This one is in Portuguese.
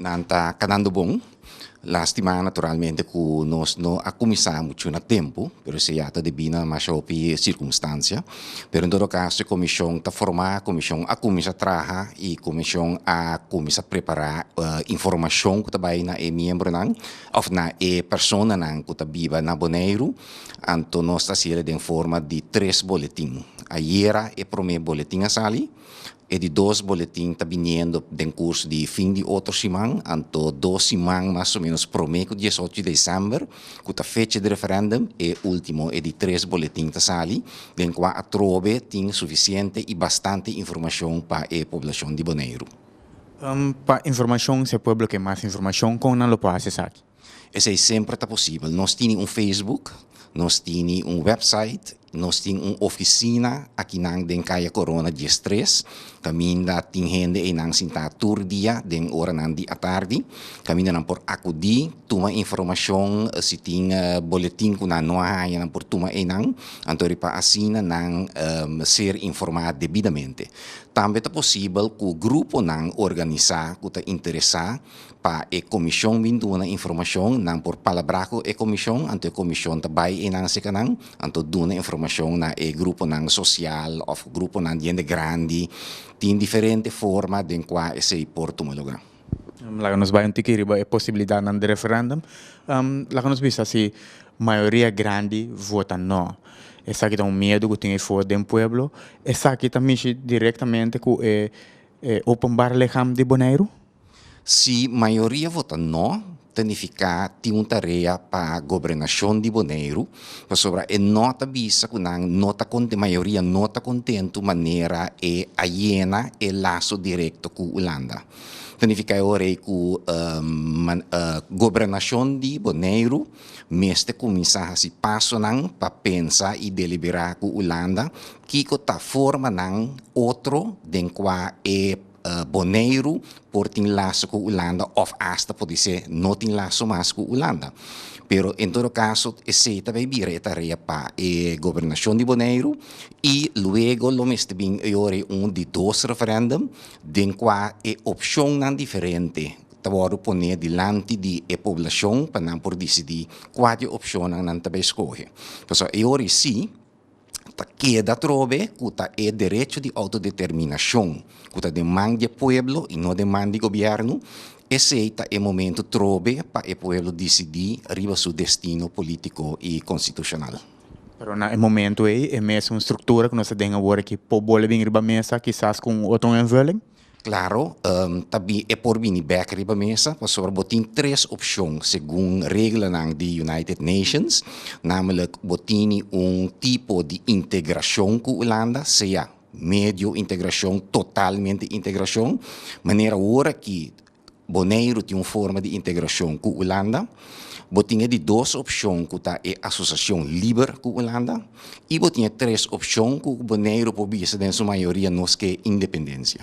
Nanta canando bom. La settimana naturalmente che noi non cominciamo a tempo, per se è debina ma per circostanza. Per in todo caso, la commissione sta formata, la commissione ha cominciato a lavorare e la commissione ha cominciato a preparare informazione che vai na e membro nan, of na e persona nan che vive na Bonaire, anto noi stasera in forma di 3 boletim. Ieri è primo boletim a sali. E di 2 boletim está viniendo del curso de fim de outra semana, então 2 semanas mais ou menos prometo 18 de dezembro, com a fecha de referendum e último é de 3 boletim da sali, den qual a trove tem suficiente e bastante informação para a população de Bonaire. Para informação, se pueblo que mais informação, como não lo pode acessar? Isso é sempre possível. Nós temos Facebook, nós temos website, nós temos uma oficina aqui na Caia Corona de Stress. Caminha tem gente e não se está todo dia, den hora não de à tarde. Caminha não por acudir, toma informação, se tem boletim que não há, não por toma e não, então para assim não ser informado devidamente. Também é possível que o grupo não organizar, que está interessado para a comissão vindo na informação, não por palavra com a comissão, então a comissão também e não se canang, então dona informação na e grupo não social ou grupo não gente grande, tem diferentes formas de qual se pode lugar. Lá nos vai riba a possibilidade de referendum. Lá nos visa se maioria grande vota não. Essa aqui tem medo que tem fora do pueblo. Essa aqui também diretamente com open bar leham de Bonaire. Se maioria vota não, significa tem uma tarefa para a governação de Bonaire, para sobre a nota visa que a maioria não está contente maneira é aliena e laço direto com a Holanda. Significa que a governação de Bonaire mestre começar a se passar para pensar e deliberar com a Holanda que está forma outro den qual é Bonaire por ter laço com a Holanda ou hasta pode ser não tem laço mais com a Holanda. Pero em todo caso, esse também vira tarefa para a governação de Bonaire e logo lo mestre bem de 2 referendum, den qual é opção não diferente. Tawaro poner dilante di e população para não por decidir qual é a opção não também escolhe. Então, agora sim, queda trove que é direito de autodeterminação, que demanda do povo e não demanda do governo. Esse é o momento trove para o povo decidir arriba seu destino político e constitucional. Pero no momento é mesmo uma estrutura que nós temos agora que pode vir para a mesa, quizás com outro invulling? Claro, também é por vir back riba mesa, mas sobre botin 3 opções, segundo regra da United Nations, namelijk botin tipo de integração com a Holanda, seja meio integração, totalmente integração, maneira agora que Bonaire tem uma forma de integração com a Holanda, botinha de 2 opções que está a associação livre com a Holanda e botinha 3 opções que Bonaire pode ser, em sua maioria, nos que independência.